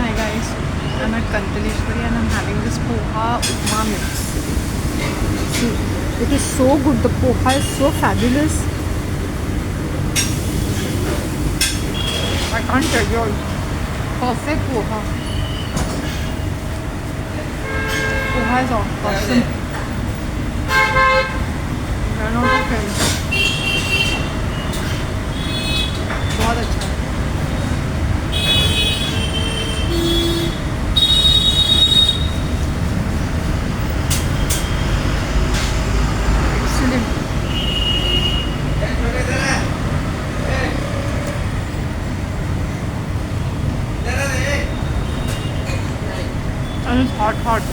Hi guys, I'm at Kantaleshwari and I'm having this poha upma mix. See, it is so good. The poha is so fabulous. I can't tell you all. Perfect poha. Poha is awesome. Run out of friends. बहुत अच्छा है. Excellent. And it's hot, hot.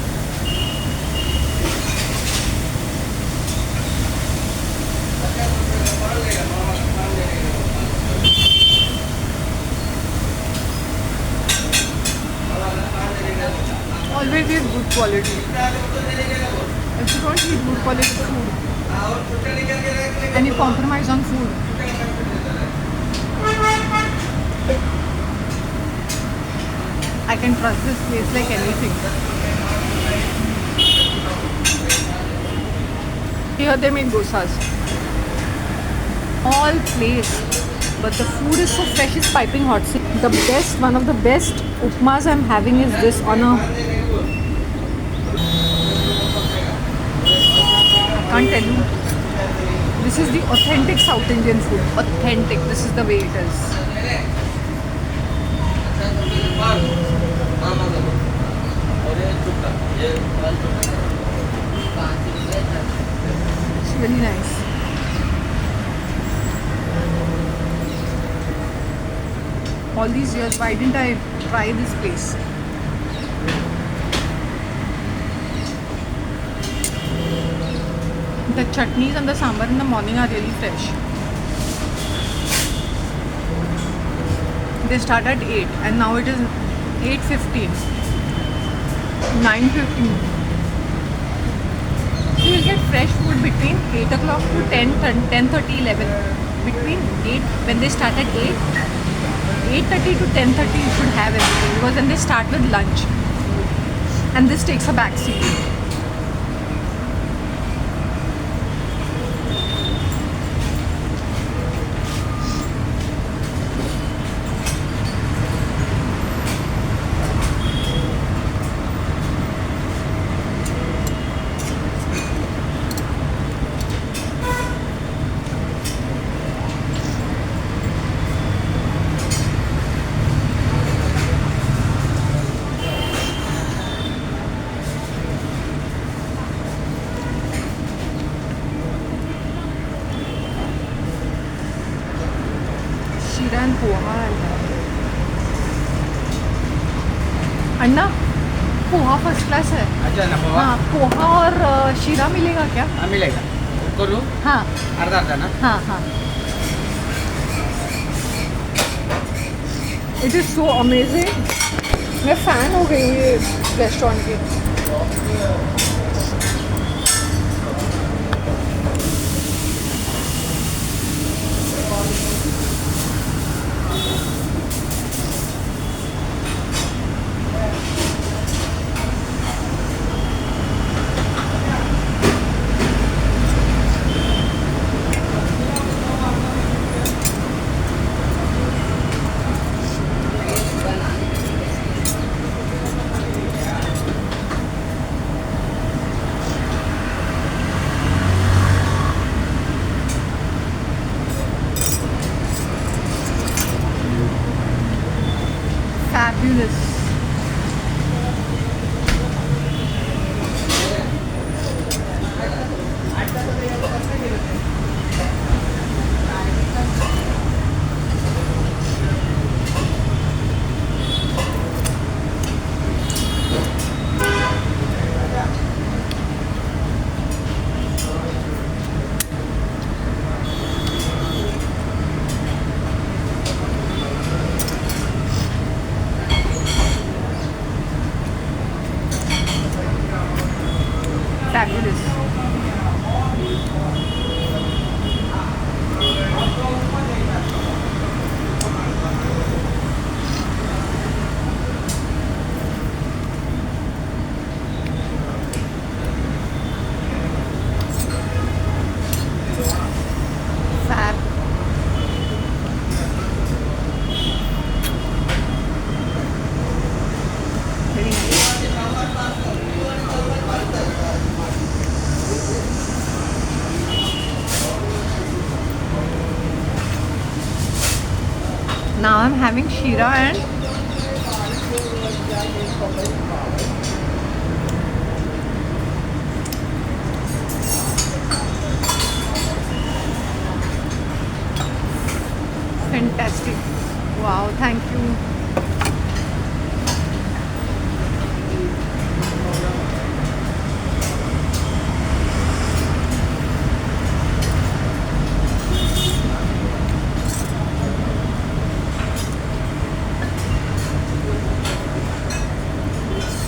Always eat good quality. If you don't eat good quality food and you compromise on food, I can trust this place like anything. Here they make dosas. All place. But the food is so fresh, it's piping hot. See, the best, one of the best upmas I'm having is this on a... I can't tell you. This is the authentic South Indian food. Authentic. This is the way it is. It's really nice. All these years, why didn't I try this place? The chutneys and the sambar in the morning are really fresh. They start at 8 and now it is 8:15. 9:15. So you'll get fresh food between 8 o'clock to 10:30, 11. Between 8, when they start at 8:30 to 10:30 you should have everything because then they start with lunch. And this takes a back seat. शीरा and poha Anna poha first class है. अच्छा ना पोहा. हाँ पोहा और शीरा मिलेगा क्या? हाँ मिलेगा. करूँ हाँ अर्धा अर्धा ना. हाँ हाँ. It is so amazing. मैं फ़ैन हो गई हूँ ये रेस्टोरेंट की. Fabulous. I'm having Shira and fantastic. Wow, thank you.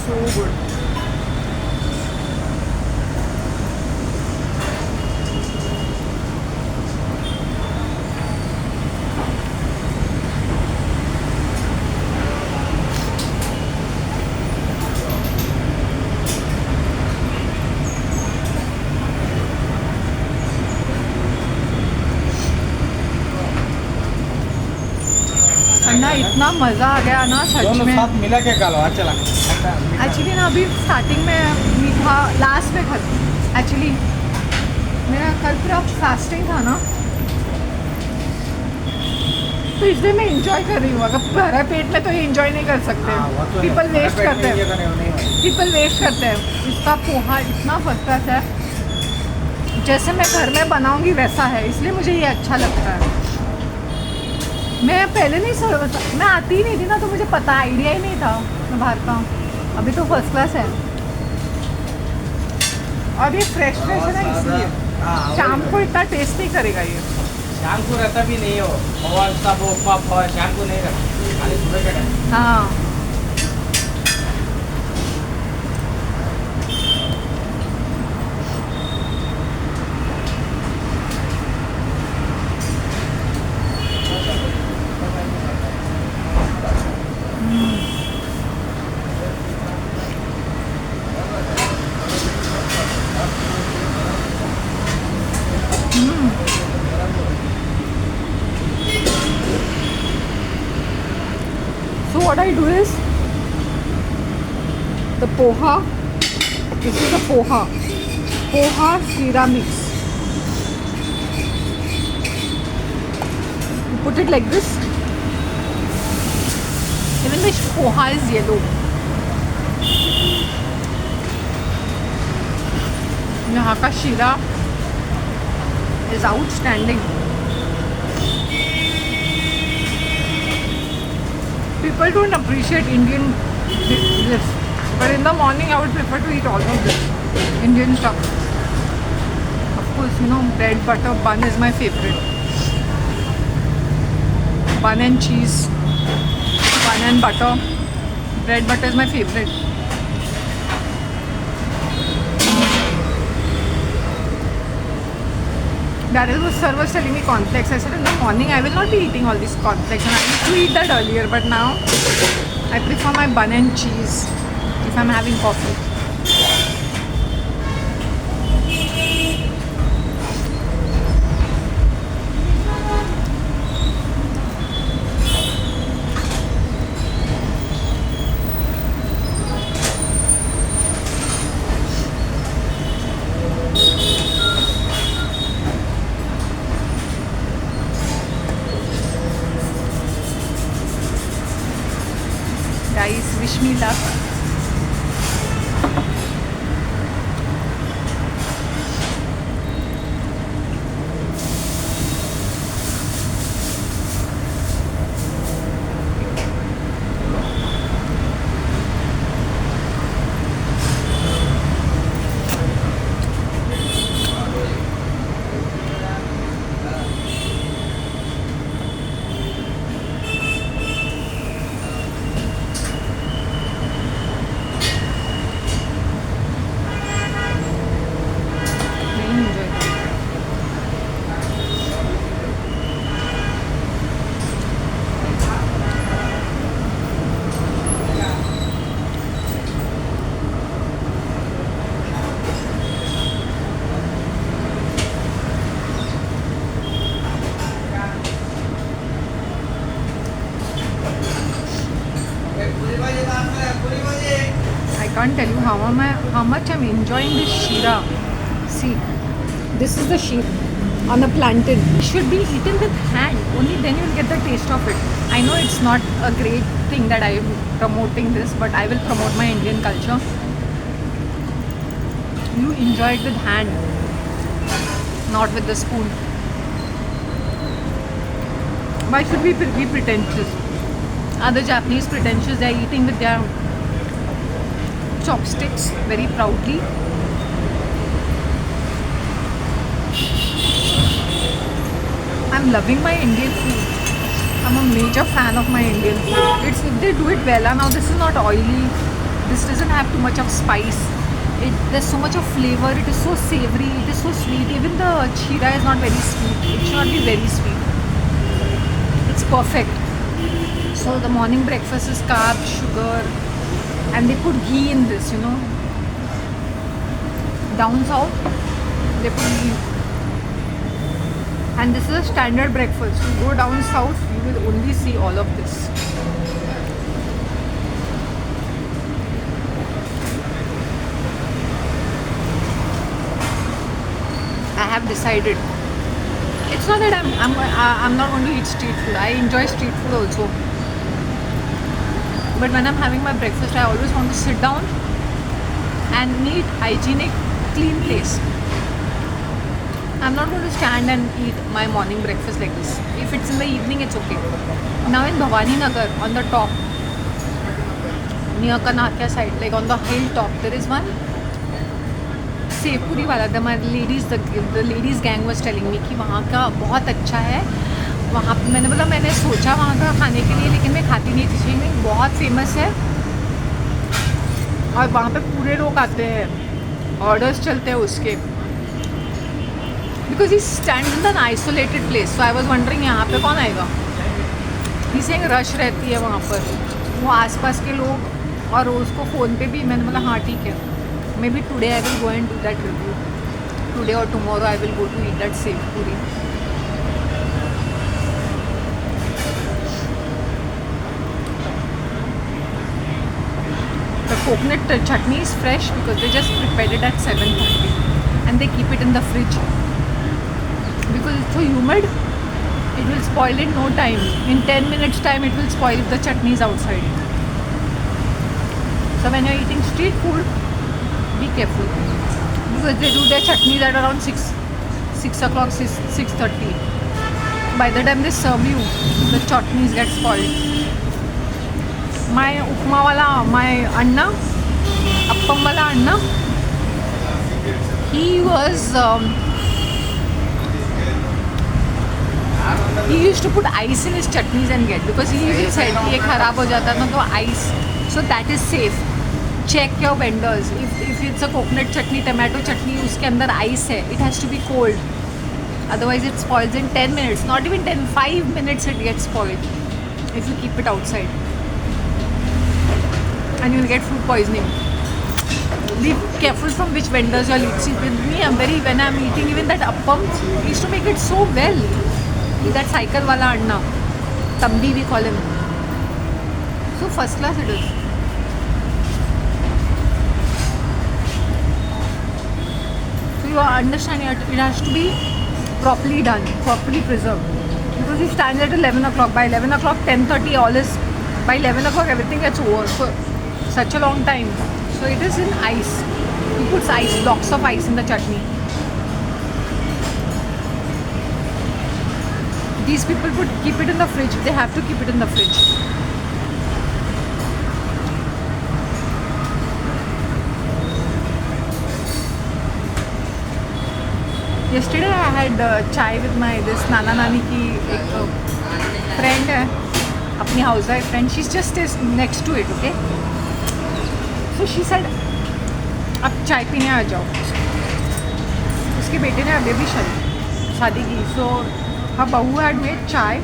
So good. अन्ना इतना मज़ा आ गया ना सच दोनों में. साथ मिला के खा लो चला एक्चुअली ना अभी स्टार्टिंग में मीठा लास्ट में खाती. एक्चुअली मेरा कल पूरा फास्टिंग था ना, तो इसलिए मैं इंजॉय कर रही हूँ. अगर भरा पेट में तो ये इंजॉय नहीं कर सकते. पीपल वेस्ट करते हैं. पीपल वेस्ट करते हैं. इसका पोहा इतना फर्स्ट क्लास है. जैसे मैं घर में बनाऊँगी वैसा है, इसलिए मुझे ये अच्छा लगता है. मैं पहले नहीं मैं आती ही नहीं थी ना, तो मुझे पता आइडिया ही नहीं था मैं बाहर का. अभी तो फर्स्ट क्लास है. और ये फ्रेश फ्रेश है ना, इसलिए शाम को इतना टेस्ट नहीं करेगा ये. शाम को रहता भी नहीं हो और सब पफ और शाम को नहीं रहता, खाली सुबह का टाइम. हाँ. So what I do is the poha. This is the poha Shira mix. You put it like this. Even the poha is yellow. यहाँ का शीरा is outstanding. People don't appreciate Indian this, but in the morning I would prefer to eat all of this Indian stuff. Of course, you know, bread, butter, bun is my favorite. Bun and cheese, bun and butter, bread butter is my favorite. That is what sir was telling me, cornflakes. I said in the morning I will not be eating all these cornflakes, and I used to eat that earlier, but now I prefer my bun and cheese if I'm having coffee. Guys, wish me luck. Can't tell you how much I'm enjoying this Shira. See, this is the sheep. on a plantain. It should be eaten with hand. Only then you will get the taste of it. I know it's not a great thing that I am promoting this, but I will promote my Indian culture. You enjoy it with hand, not with the spoon. Why should we be pretentious? Other Japanese pretentious, they are eating with their chopsticks very proudly. I'm loving my Indian food. I'm a major fan of my Indian food. It's if they do it well. And now this is not oily. This doesn't have too much of spice. There's so much of flavor. It is so savory. It is so sweet. Even the chira is not very sweet. It should not be very sweet. It's perfect. So the morning breakfast is carbs, sugar, and they put ghee in this, you know. Down south, they put ghee. And this is a standard breakfast. You go down south, you will only see all of this. I have decided. It's not that I'm not going to eat street food. I enjoy street food also. But when I'm having my breakfast, I always want to sit down and neat, hygienic, clean place. I'm not going to stand and eat my morning breakfast like this. If it's in the evening, it's okay. Now in Bhavani Nagar, on the top, near Kanakya side, like on the hilltop, there is one sev puri वाला. The ladies gang was telling me कि वहाँ का बहुत अच्छा है. वहाँ पे मैंने सोचा वहाँ का खाने के लिए, लेकिन मैं खाती नहीं थी. में बहुत फेमस है और वहाँ पे पूरे लोग आते हैं, ऑर्डर्स चलते हैं उसके. Because he stands in an isolated place. So I was wondering यहाँ पे कौन आएगा. ही सेइंग रश रहती है वहाँ पर, वो आसपास के लोग. और उसको फ़ोन पे भी मैंने बोला हाँ ठीक है. Maybe today I will go and do that review. Today और tomorrow I will go to eat that sevpuri. The coconut chutney is fresh because they just prepared it at 7:30 and they keep it in the fridge. Because it's so humid, it will spoil in no time. In 10 minutes time it will spoil if the chutney is outside. So when you're eating street food, be careful. Because they do their chutneys at around 6 o'clock, 6:30. By the time they serve you, the chutneys get spoiled. My upma wala, my Anna, appam wala Anna, he used to put ice in his chutneys and get, because he even said कि ये खराब हो जाता ना तो ice. So that is safe. Check your vendors. If it's a coconut chutney, tomato chutney, उसके अंदर ice है, it has to be cold. Otherwise it spoils in 10 minutes. Not even 10, 5 minutes it gets spoiled if you keep it outside. And you'll get food poisoning. Be careful from which vendors you're eating. See, with me, when I'm eating even that appam, he used to make it so well. That cycle wala Anna, Tambi we call him. So first class it is. So you understand it has to be properly done, properly preserved. Because he stands at 11 o'clock. By 11 o'clock, 10:30 all is. By 11 o'clock everything gets over. So such a long time. So it is in ice. He puts ice, blocks of ice in the chutney. These people would keep it in the fridge. They have to keep it in the fridge. Yesterday I had chai with this Nana Nani ki ek friend hai, apni housewife friend. She's just next to it, okay? So she said, अब चाय पीने आ जाओ. उसके बेटे ने अभी भी शादी की. So her bahu had made chai.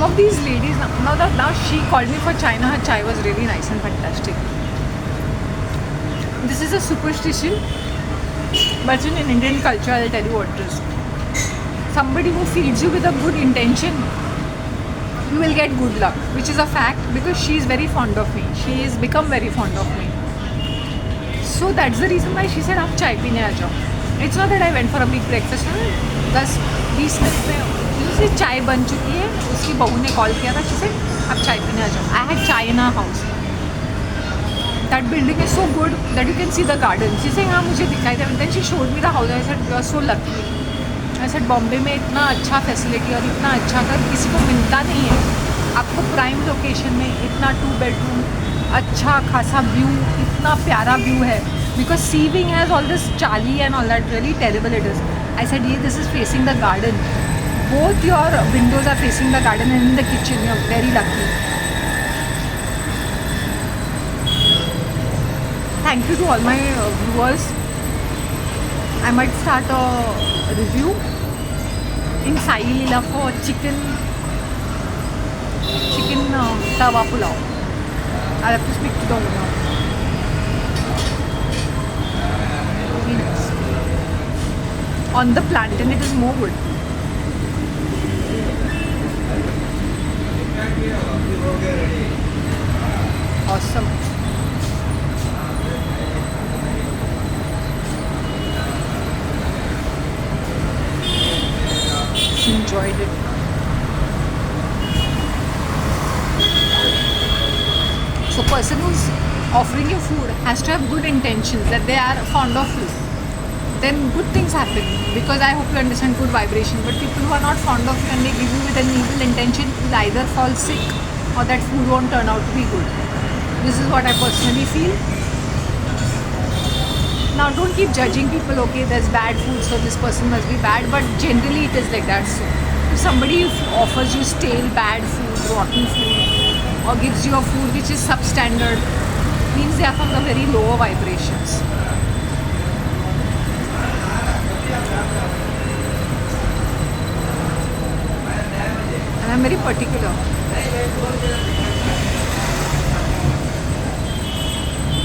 some of these ladies now she called me for chai. Her chai was really nice and fantastic. This is a superstition, but in Indian culture, I'll tell you what it is. Somebody who feeds you with a good intention, you will get good luck, which is a fact because she is very fond of me. She has become very fond of me. So that's the reason why she said, "आप चाय पीने आ जाओ." It's not that I went for a big breakfast. 10-20 minute में उसकी चाय बन चुकी है. उसकी बहू ने कॉल किया था. She said, "आप चाय पीने आ जाओ." I had chai in our house. That building is so good that you can see the garden. She said, "हाँ मुझे दिखाई दे." Then she showed me the house. I said, "You are so lucky." I said, Bombay में इतना अच्छा facility और इतना अच्छा घर किसी को मिलता नहीं है. आपको प्राइम लोकेशन में इतना 2 bedroom, अच्छा खासा व्यू, इतना प्यारा व्यू है. Because sea wing has all this chali and all that, really terrible it is. I said, yeah, this is facing the garden. Both your windows are facing the garden and in the kitchen. You're very lucky. Thank you to all my viewers. I might start a review in Sai Leela for chicken tawa pulao. I'll have to speak to the owner. On the plantain it is more good. Awesome. Enjoyed it. So person who's offering you food has to have good intentions, that they are fond of you. Then good things happen, because I hope you understand good vibration. But people who are not fond of you and they give you with an evil intention, will either fall sick or that food won't turn out to be good. This is what I personally feel. Now don't keep judging people, okay, there's bad food so this person must be bad, but generally it is like that. So if somebody offers you stale, bad food, rotten food, or gives you a food which is substandard, means they are from the very lower vibrations. And I'm very particular.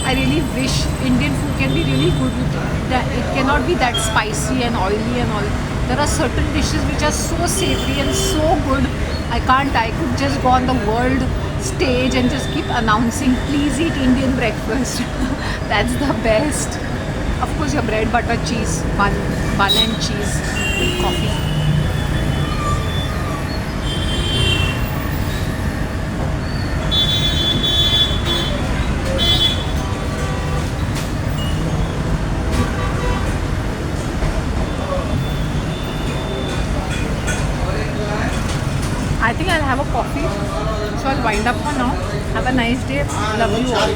I really wish Indian food can be really good with it. That it cannot be that spicy and oily and all. There are certain dishes which are so savory and so good. I could just go on the world stage and just keep announcing, please eat Indian breakfast. That's the best. Of course, your bread, butter, cheese, bun and cheese with coffee. I think I'll have a coffee. So I'll wind up for now. Have a nice day. Love you all.